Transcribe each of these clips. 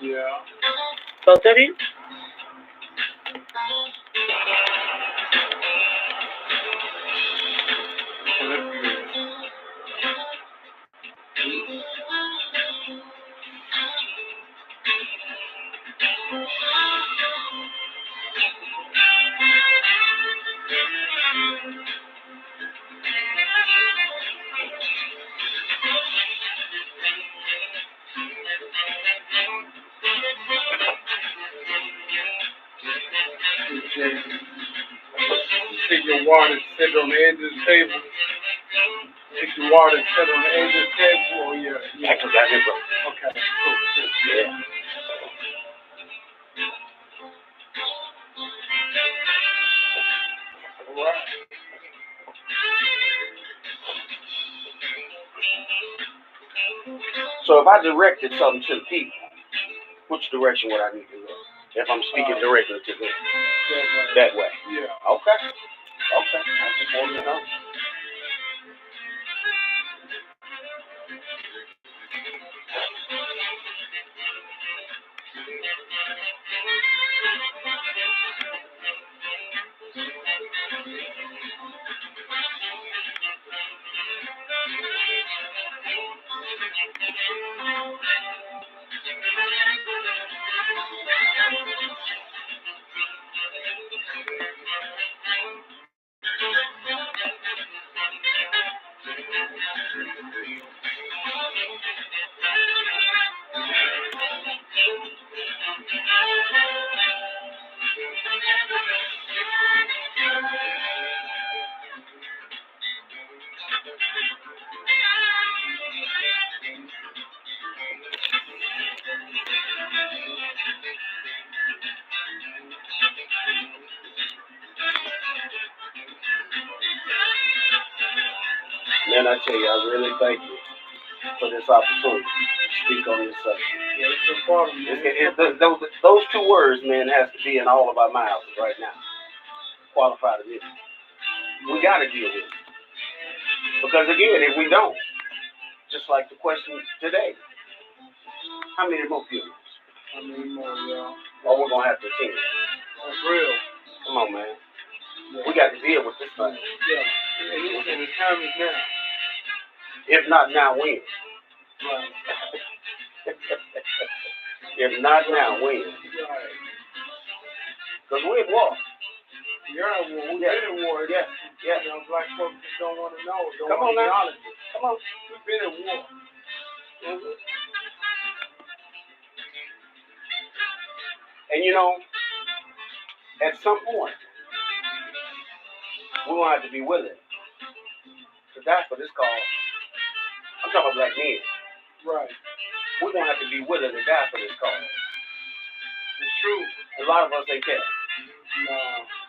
Yeah. Both of you? Well, that's good. You take your water and sit on the edge of the table. Take your water and sit on the edge of the table. Oh, yeah. I forgot it, bro. Okay, cool. Yeah. All right. So if I directed something to the people, which direction would I need to go? If I'm speaking directly to them. That way. Yeah. Okay. Okay. I just wanted to know. Man, I tell you, I really thank you for this opportunity to speak on this subject. Those two words, man, has to be in all of our mouths right now. Qualified immunity. We got to deal with it. Because again, if we don't, just like the question today, how many more funerals? How many more, y'all? Or we're going to have to attend. That's real. Come on, man. Yeah. We got to deal with this thing. Yeah. And the time is now. If not now, when? Right. If not now, when? Right. Because we're at war. You're at war. We've been at war. Yes. Yes. You know, black folks just don't want to know. Come on now. Acknowledge it. Come on. We've been at war. Mm-hmm. And you know, at some point, we're going to have to be willing to die for this cause. I'm talking about black men. Right. We're going to have to be willing to die for this cause. It's true. A lot of us ain't care. No,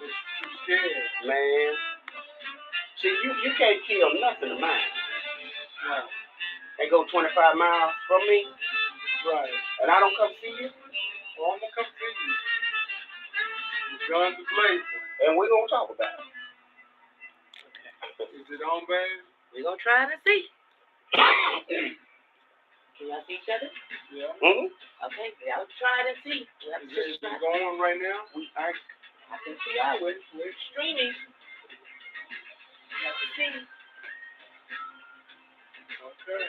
it's too scared. Man. See, you can't kill nothing of mine. Right. And go 25 miles from me. Right. And I don't come see you. Well, I'm going to come see you. The guns are blazing. And we're going to talk about it. Is it on, baby? We're going to try to see. Can y'all see each other? Yeah. Mm-hmm. Okay, y'all try to see. Is it going right now? I can see y'all. We're streaming. You have to see. Okay.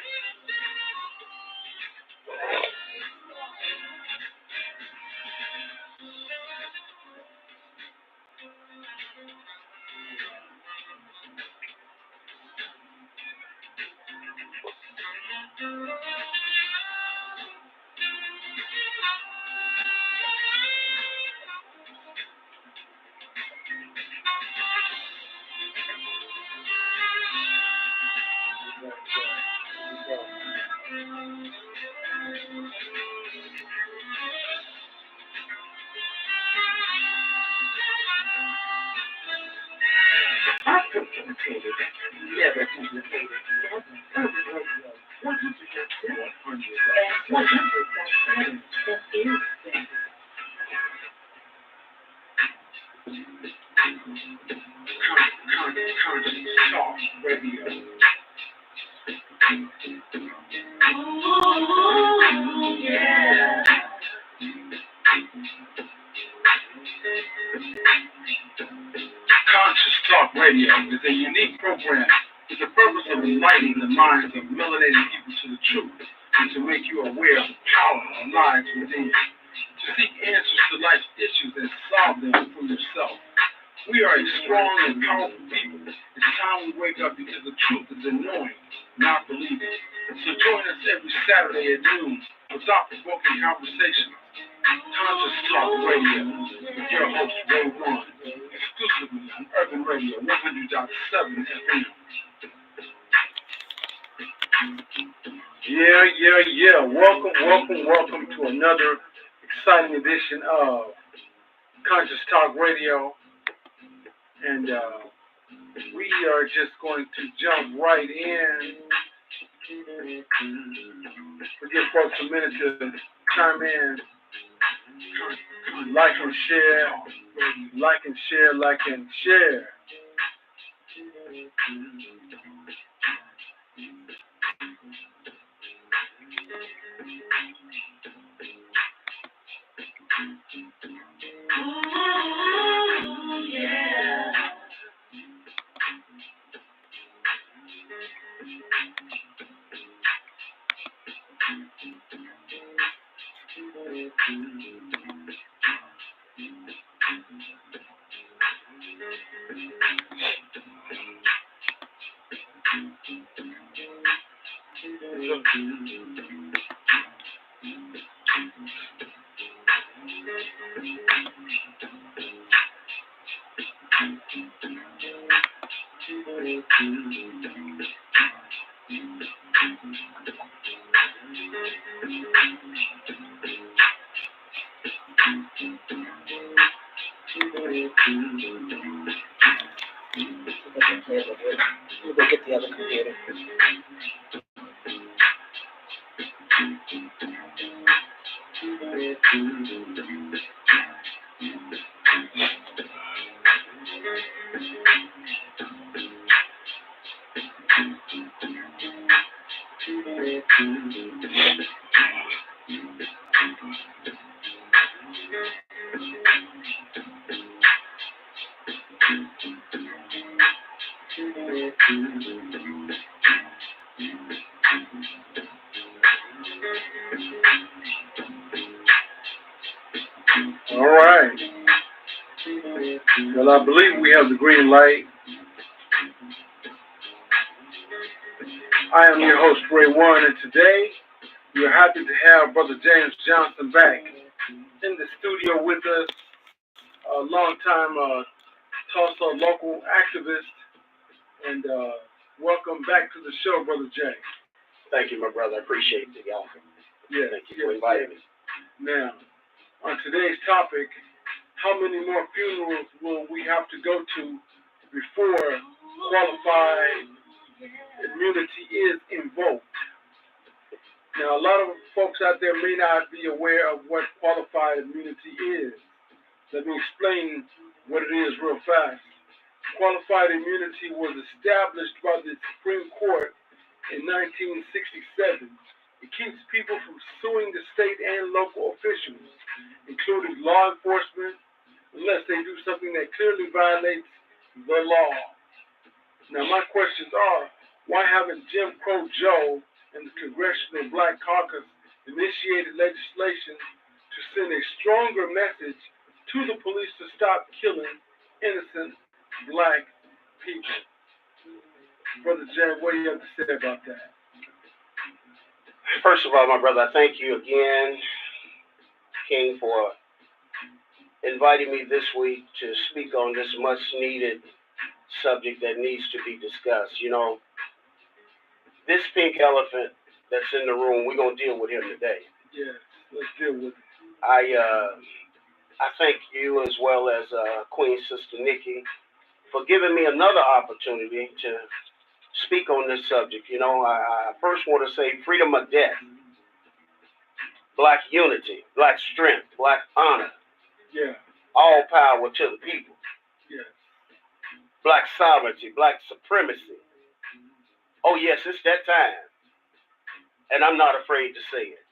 Radio is a unique program with the purpose of enlightening the minds of melanated people to the truth and to make you aware of the power that lies within. To seek answers to life's issues and solve them for yourself. We are a strong and powerful people. It's time we wake up because the truth is annoying, not believing. So join us every Saturday at noon for thought-provoking conversations. Conscious Talk Radio with your host, Ray One, exclusively on Urban Radio 100.7 FM. Yeah. Welcome to another exciting edition of Conscious Talk Radio. And we are just going to jump right in. We'll give folks a minute to chime in. Like and share. Ooh, yeah. We'll go get the other computer. All right. Well, I believe we have the green light. I am your host, Ray One, and today we are happy to have Brother James Johnson back in the studio with us, a longtime Tulsa local activist, and welcome back to the show, Brother James. Thank you, my brother. I appreciate the offer. Yes, Thank you for inviting me. Now, on today's topic, how many more funerals will we have to go to before qualified immunity is invoked? Now, a lot of folks out there may not be aware of what qualified immunity is. Let me explain what it is real fast. Qualified immunity was established by the Supreme Court in 1967. It keeps people from suing the state and local officials, including law enforcement, unless they do something that clearly violates the law. Now, my questions are, why haven't Jim Crow Joe and the Congressional Black Caucus initiated legislation to send a stronger message to the police to stop killing innocent black people? Brother James, what do you have to say about that? First of all, my brother, I thank you again, King, for inviting me this week to speak on this much-needed subject that needs to be discussed. You know, this pink elephant that's in the room, we're going to deal with him today. Yes, let's deal with it. I thank you as well as Queen Sister Nikki for giving me another opportunity to speak on this subject. You know, I first want to say freedom of death, black unity, black strength, black honor. Yeah. All power to the people. Yes. Black sovereignty, black supremacy. Oh yes, it's that time. And I'm not afraid to say it.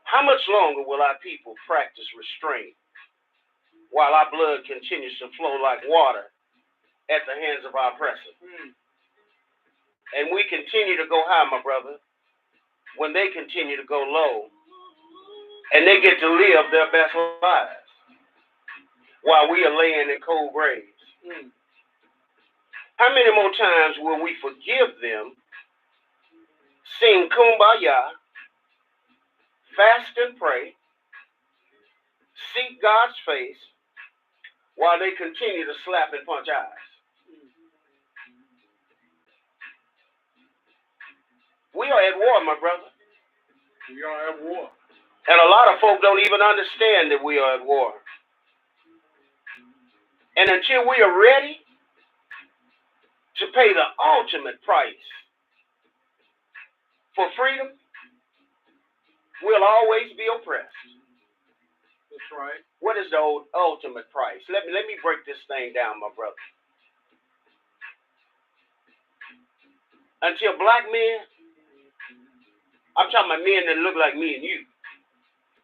How much longer will our people practice restraint while our blood continues to flow like water at the hands of our oppressors. Mm. And we continue to go high, my brother, when they continue to go low. And they get to live their best lives while we are laying in cold graves. Mm. How many more times will we forgive them, sing kumbaya, fast and pray, seek God's face, while they continue to slap and punch eyes? We are at war, my brother. We are at war. And a lot of folk don't even understand that we are at war. And until we are ready to pay the ultimate price for freedom, we'll always be oppressed. That's right. What is the ultimate price? Let me break this thing down, my brother. Until black men, I'm talking about men that look like me and you.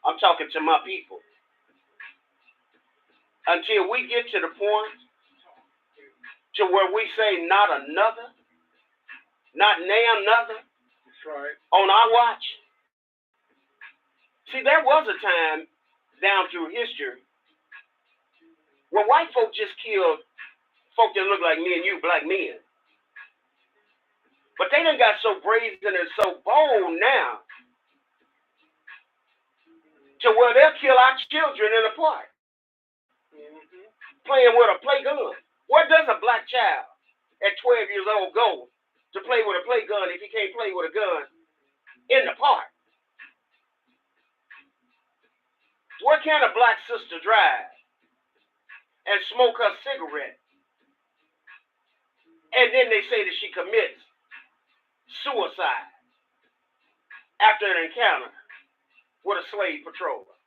I'm talking to my people. Until we get to the point to where we say not another, not now another, That's right. on our watch. See, there was a time down through history where white folk just killed folk that look like me and you, black men. But they done got so brazen and so bold now to where they'll kill our children in the park, playing with a play gun. Where does a black child at 12 years old go to play with a play gun if he can't play with a gun in the park? Where can a black sister drive and smoke her cigarette, and then they say that she commits suicide after an encounter with a slave patroller?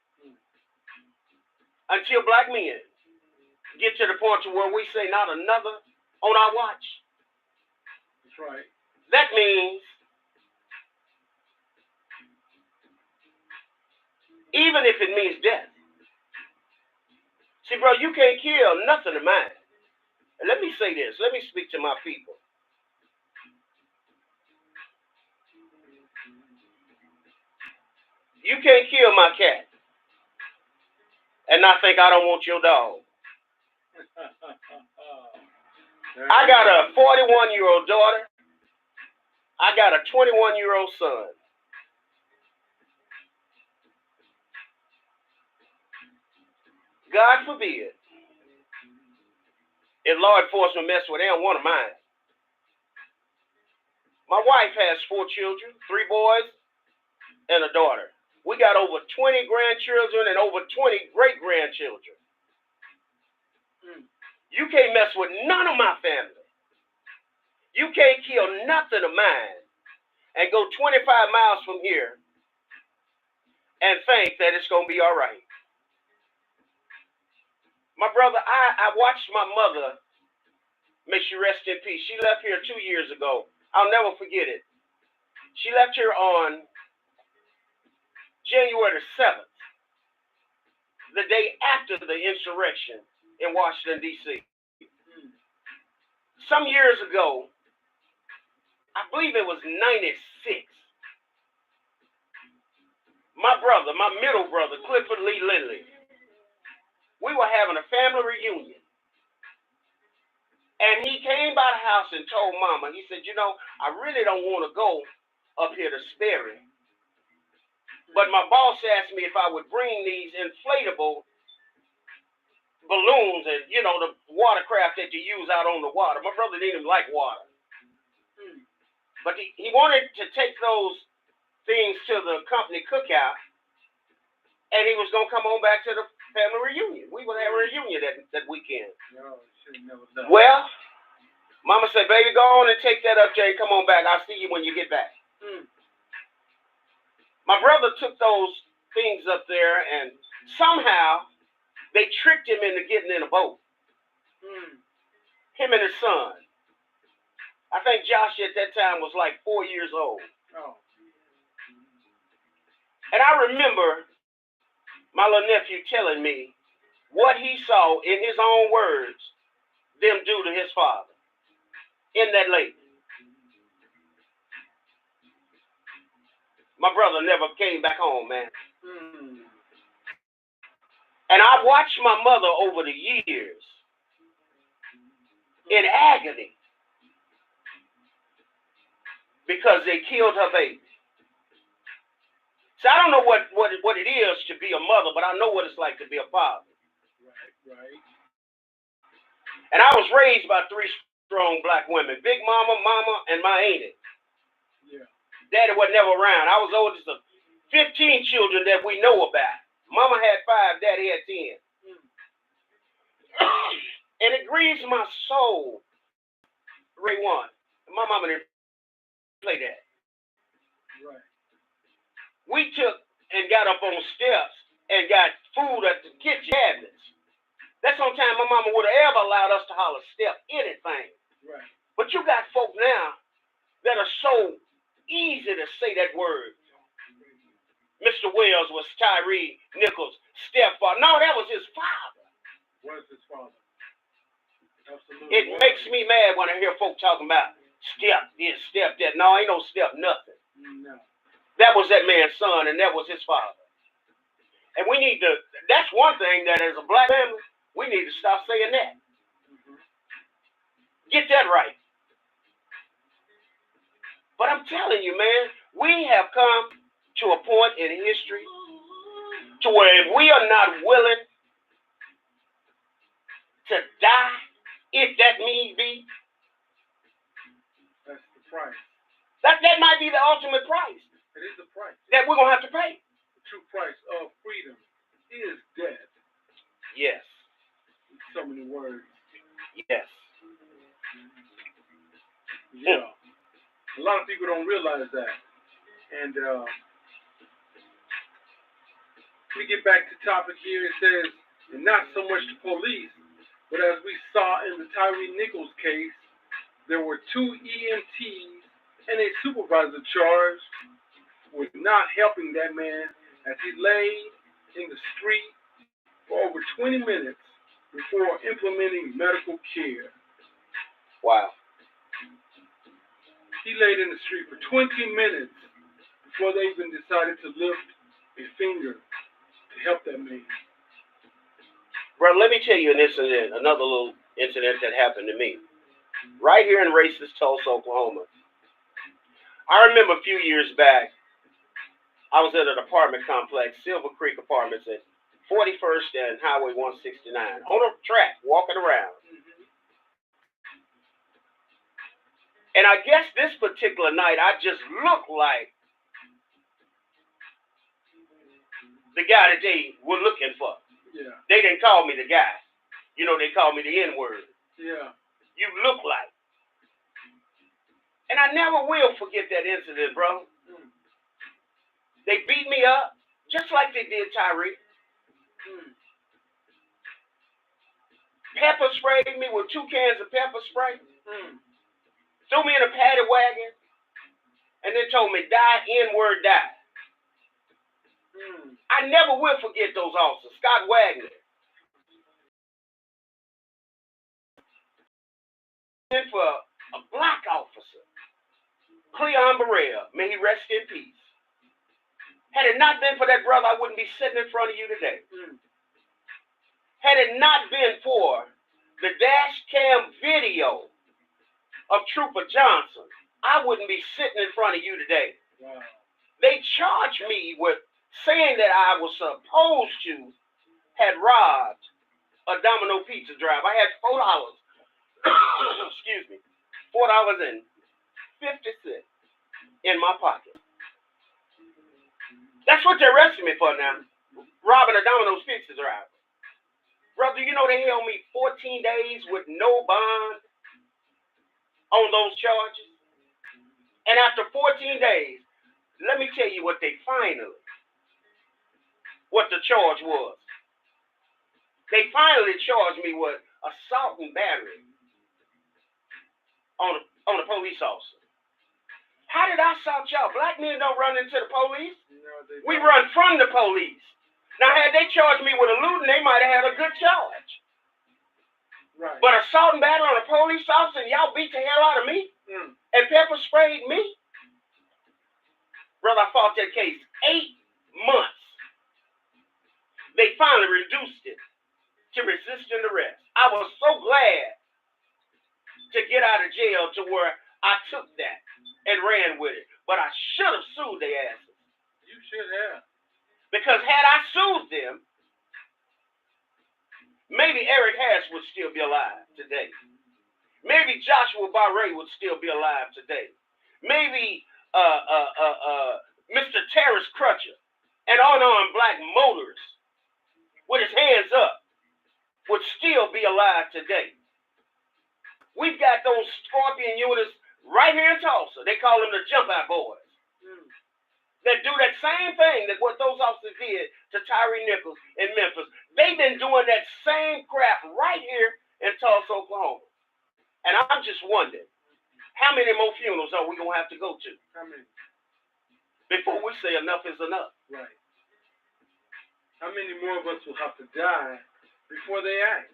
Until black men get to the point to where we say not another on our watch. That's right. That means even if it means death. See, bro, you can't kill nothing of mine. And let me say this. Let me speak to my people. You can't kill my cat and not think I don't want your dog. I got a 41-year-old daughter. I got a 21-year-old son. God forbid if law enforcement mess with them, one of mine. My wife has 4 children, 3 boys and a daughter. We got over 20 grandchildren and over 20 great-grandchildren. You can't mess with none of my family. You can't kill nothing of mine and go 25 miles from here and think that it's going to be all right. My brother, I watched my mother, may she rest in peace. She left here 2 years ago. I'll never forget it. She left here on January the 7th, the day after the insurrection in Washington, D.C. Some years ago, I believe it was 96, my brother, my middle brother, Clifford Lee Lindley, we were having a family reunion. And he came by the house and told Mama, he said, you know, I really don't want to go up here to Sperry. But my boss asked me if I would bring these inflatable balloons and, you know, the watercraft that you use out on the water. My brother didn't even like water. But he wanted to take those things to the company cookout, and he was going to come on back to the family reunion. We would have a reunion that weekend. No, should have never done. Well, Mama said, baby, go on and take that up, Jay. Come on back. I'll see you when you get back. My brother took those things up there, and somehow they tricked him into getting in a boat. Him and his son. I think Josh at that time was like 4 years old. Oh. And I remember my little nephew telling me what he saw in his own words them do to his father in that lake? My brother never came back home, man. And I watched my mother over the years in agony because they killed her baby. So I don't know what it is to be a mother, but I know what it's like to be a father. Right. And I was raised by 3 strong black women, Big Mama, Mama, and my auntie. Yeah. Daddy was never around. I was oldest of 15 children that we know about. Mama had 5, Daddy had 10. And it grieves my soul, Ray one. My mama didn't play that. Right. We took and got up on steps and got food at the kitchen cabinets. That's the only time my mama would have ever allowed us to holler step anything. Right. But you got folk now that are so easy to say that word. Mr. Wells was Tyree Nichols' stepfather. No, that was his father. Was his father. Absolutely. It makes me mad when I hear folk talking about step this, step that. No, ain't no step nothing. No. That was that man's son, and that was his father. And we need to, that's one thing that as a black family, we need to stop saying that. Get that right. But I'm telling you, man, we have come to a point in history to where if we are not willing to die, if that need be, that's the price. That might be the ultimate price. It is the price. That we're going to have to pay. The true price of freedom is death. Yes. In so many words. Yes. Yeah. A lot of people don't realize that. And we get back to topic here. It says, and not so much the police, but as we saw in the Tyree Nichols case, there were 2 EMTs and a supervisor charged with not helping that man as he lay in the street for over 20 minutes before implementing medical care. Wow. He laid in the street for 20 minutes before they even decided to lift a finger to help that man. Bro, let me tell you an incident, another little incident that happened to me. Right here in racist Tulsa, Oklahoma. I remember a few years back, I was at an apartment complex, Silver Creek Apartments at 41st and Highway 169, on a track, walking around. And I guess this particular night, I just looked like the guy that they were looking for. Yeah. They didn't call me the guy. You know, they called me the N-word. Yeah. You look like. And I never will forget that incident, bro. They beat me up, just like they did Tyree. Pepper sprayed me with 2 cans of pepper spray. Threw me in a paddy wagon. And then told me, die, N-word, die. I never will forget those officers. Scott Wagner. For a black officer. Cleon Burrell. May he rest in peace. Had it not been for that brother, I wouldn't be sitting in front of you today. Had it not been for the dash cam video of Trooper Johnson, I wouldn't be sitting in front of you today. Wow. They charged me with saying that I was supposed to had robbed a Domino Pizza drive. I had $4. Excuse me. $4.50 in my pocket. That's what they arrested me for now. Robbing a Domino's Pizza driver. Brother, you know they held me 14 days with no bond on those charges. And after 14 days, let me tell you what the charge was. They finally charged me with assault and battery on a police officer. How did I assault y'all? Black men don't run into the police. No, we run from the police. Now, had they charged me with eluding, they might have had a good charge. Right. But assault and battery on a police officer and y'all beat the hell out of me and pepper sprayed me? Brother, I fought that case 8 months. They finally reduced it to resisting arrest. I was so glad to get out of jail to where I took that and ran with it. But I should have sued their asses. You should have. Because had I sued them, maybe Eric Harris would still be alive today. Maybe Joshua Barre would still be alive today. Maybe Mr. Terrence Crutcher, an unarmed black motorist with his hands up, would still be alive today. We've got those Scorpion units right here in Tulsa. They call them the Jump Out Boys. That do that same thing that what those officers did to Tyree Nichols in Memphis. They've been doing that same crap right here in Tulsa, Oklahoma. And I'm just wondering, how many more funerals are we going to have to go to? How many? Before we say enough is enough. Right. How many more of us will have to die before they act?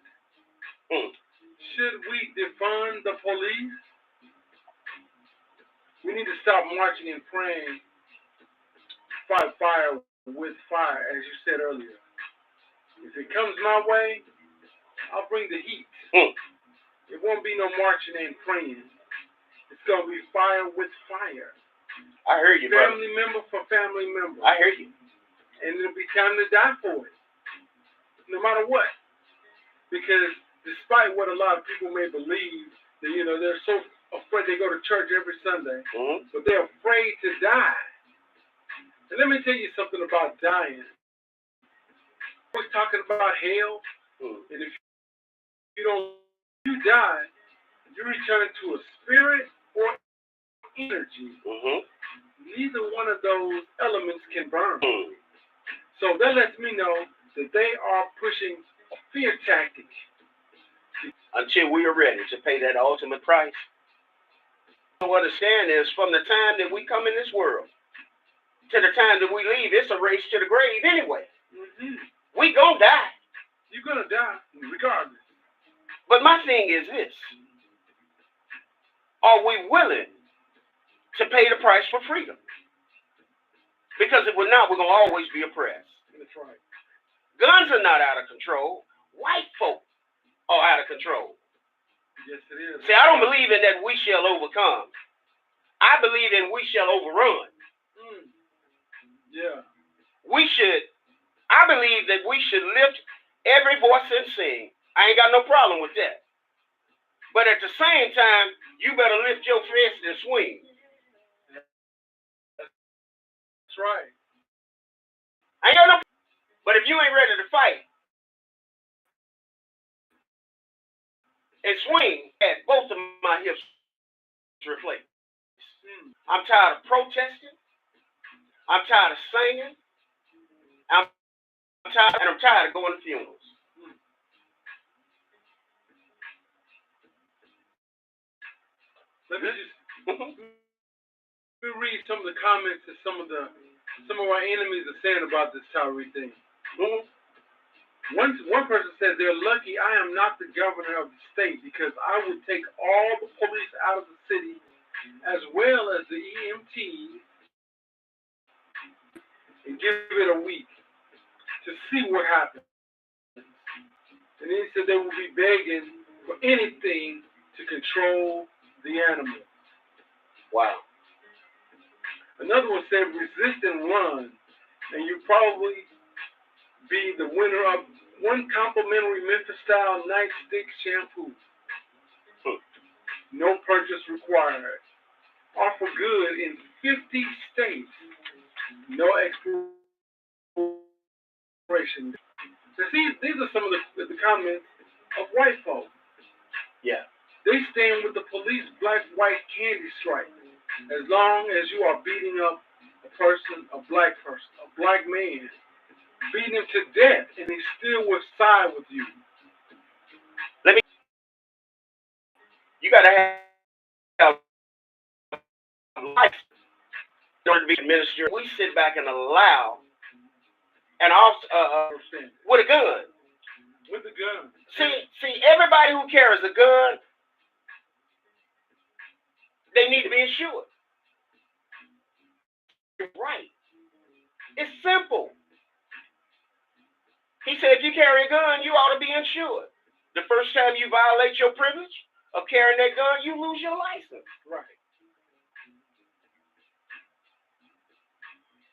Should we defund the police? We need to stop marching and praying, fight fire with fire, as you said earlier. If it comes my way, I'll bring the heat. It won't be no marching and praying. It's going to be fire with fire. I heard you, family brother. member for family member. I hear you. And it'll be time to die for it, no matter what. Because despite what a lot of people may believe, that, you know, they're so afraid they go to church every Sunday, but they're afraid to die. And let me tell you something about dying. We're talking about hell, and if you die, you return to a spirit or energy. Neither one of those elements can burn. So that lets me know that they are pushing a fear tactic. Until we are ready to pay that ultimate price. What I understand is from the time that we come in this world to the time that we leave, it's a race to the grave anyway. We gonna die. You're gonna die regardless. But my thing is this: are we willing to pay the price for freedom? Because if we're not, we're gonna always be oppressed. That's right. Guns are not out of control. White folk are out of control. Yes, it is. See, I don't believe in that we shall overcome. I believe in we shall overrun. Yeah. I believe that we should lift every voice and sing. I ain't got no problem with that. But at the same time, you better lift your fist and swing. That's right. I ain't got no. But if you ain't ready to fight and swing, at both of my hips replaced. I'm tired of protesting. I'm tired of singing. I'm tired of going to funerals. Let me just read some of the comments that some of our enemies are saying about this Tyree thing. One person said they're lucky I am not the governor of the state because I would take all the police out of the city as well as the EMTs and give it a week to see what happens. And then he said they will be begging for anything to control the animals. Wow. Another one said resist and run, and you probably be the winner of one complimentary Memphis-style nightstick shampoo. No purchase required. Offer good in 50 states. No expiration. So see, these are some of the comments of white folk. Yeah. They stand with the police black-white candy stripe. As long as you are beating up a black person, a black man, beating him to death, and he still will side with you. You gotta have life in order to be a minister. We sit back and allow, and also with a gun, With the gun. See, everybody who carries a gun, they need to be insured. Right. It's simple. He said, if you carry a gun, you ought to be insured. The first time you violate your privilege of carrying that gun, you lose your license. Right.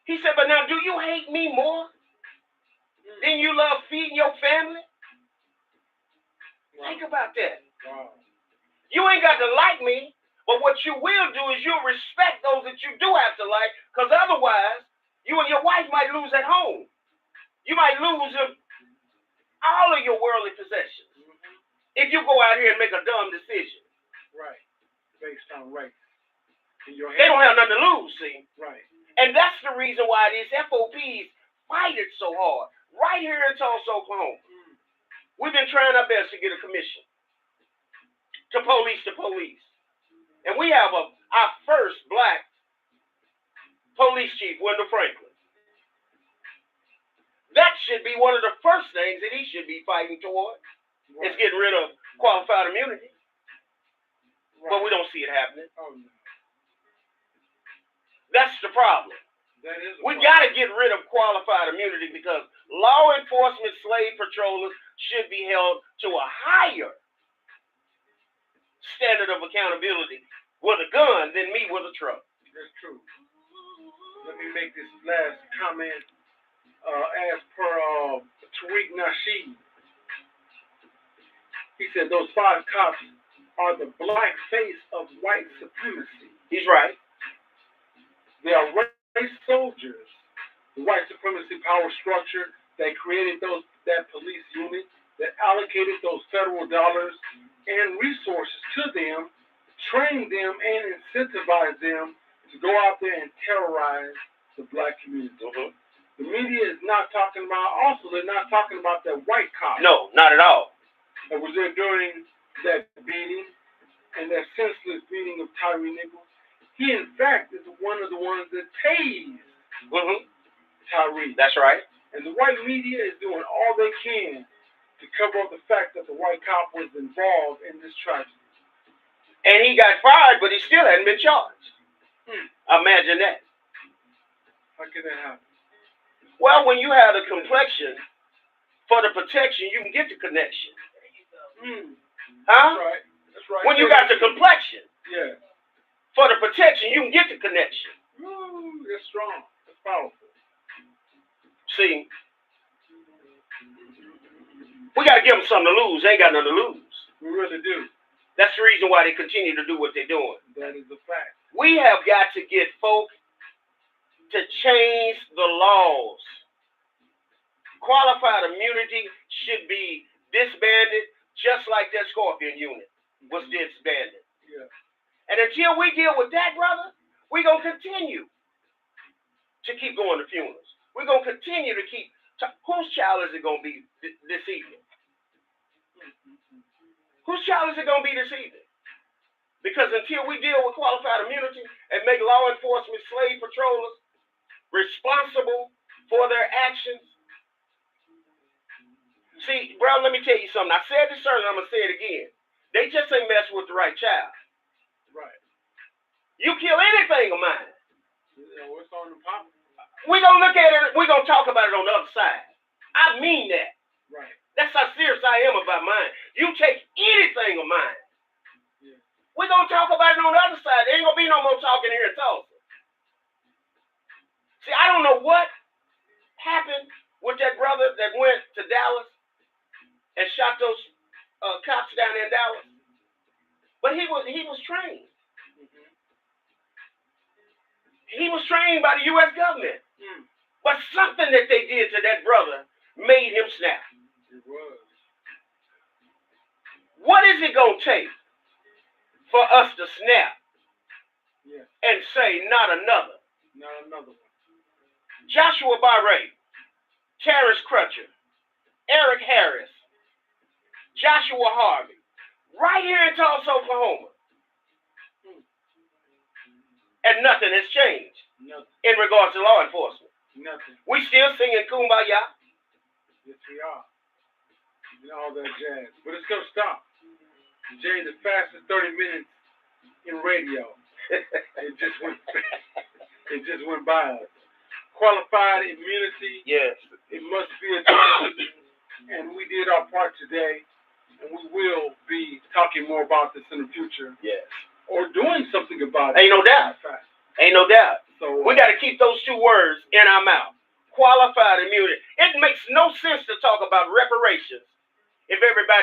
He said, but now do you hate me more than you love feeding your family? Wow. Think about that. Wow. You ain't got to like me, but what you will do is you'll respect those that you do have to like, because otherwise, you and your wife might lose at home. You might lose all of your worldly possessions if you go out here and make a dumb decision. Right. Based on race. In your They don't have nothing to lose, see? Right. And that's the reason why these FOPs fight it so hard. Right here in Tulsa, Oklahoma. We've been trying our best to get a commission to police. And we have our first black police chief, Wendell Franklin. That should be one of the first things that he should be fighting toward. Right. Is getting rid of qualified immunity. Right. But we don't see it happening. Oh, no. That's the problem. That is We got to get rid of qualified immunity because law enforcement slave patrollers should be held to a higher standard of accountability with a gun than me with a truck. That's true. Let me make this last comment. As per Tariq Nasheed, he said those 5 cops are the black face of white supremacy. He's right. They are race soldiers. The white supremacy power structure that created that police unit, that allocated those federal dollars and resources to them, trained them and incentivized them to go out there and terrorize the black community. Mm-hmm. The media is not talking about, they're not talking about that white cop. No, not at all. That was there during that beating and that senseless beating of Tyre Nichols. He, in fact, is one of the ones that tased Tyre. That's right. And the white media is doing all they can to cover up the fact that the white cop was involved in this tragedy. And he got fired, but he still hadn't been charged. Imagine that. How can that happen? Well, when you have the complexion for the protection, you can get the connection. Huh? That's right. That's right. When you got the complexion for the protection, you can get the connection. That's strong. That's powerful. See, we got to give them something to lose. They ain't got nothing to lose. We really do. That's the reason why they continue to do what they're doing. That is a fact. We have got to get folk to change the laws. Qualified immunity should be disbanded, just like that Scorpion unit was disbanded. Yeah. And until we deal with that, brother, we're going to continue to keep going to funerals. We're going to continue to keep... Whose child is it going to be this evening? Whose child is it going to be this evening? Because until we deal with qualified immunity and make law enforcement slave patrollers responsible for their actions. See, bro, let me tell you something. I said this earlier, I'm going to say it again. They just ain't messing with the right child. Right. You kill anything of mine. What's on the pop? We're going to look at it, we're going to talk about it on the other side. I mean that. Right. That's how serious I am about mine. You take anything of mine. Yeah. We're going to talk about it on the other side. There ain't going to be no more talking here in Tulsa. See, I don't know what happened with that brother that went to Dallas and shot those cops down there in Dallas. But he was trained. Mm-hmm. He was trained by the U.S. government. But something that they did to that brother made him snap. It was. What is it going to take for us to snap and say, not another? Not another one. Joshua Barre, Terrence Crutcher, Eric Harris, Joshua Harvey, right here in Tulsa, Oklahoma. And nothing has changed in regards to law enforcement. Nothing. We still singing Kumbaya. Yes, we are. and all that jazz. But it's gonna stop. Jay, the fastest 30 minutes in radio. It just went by us. Qualified immunity. Yes. It must be addressed, and we did our part today, and we will be talking more about this in the future, Yes. or doing something about it. Ain't no doubt. Ain't no doubt. So We got to keep those two words in our mouth. Qualified immunity. It makes no sense to talk about reparations if everybody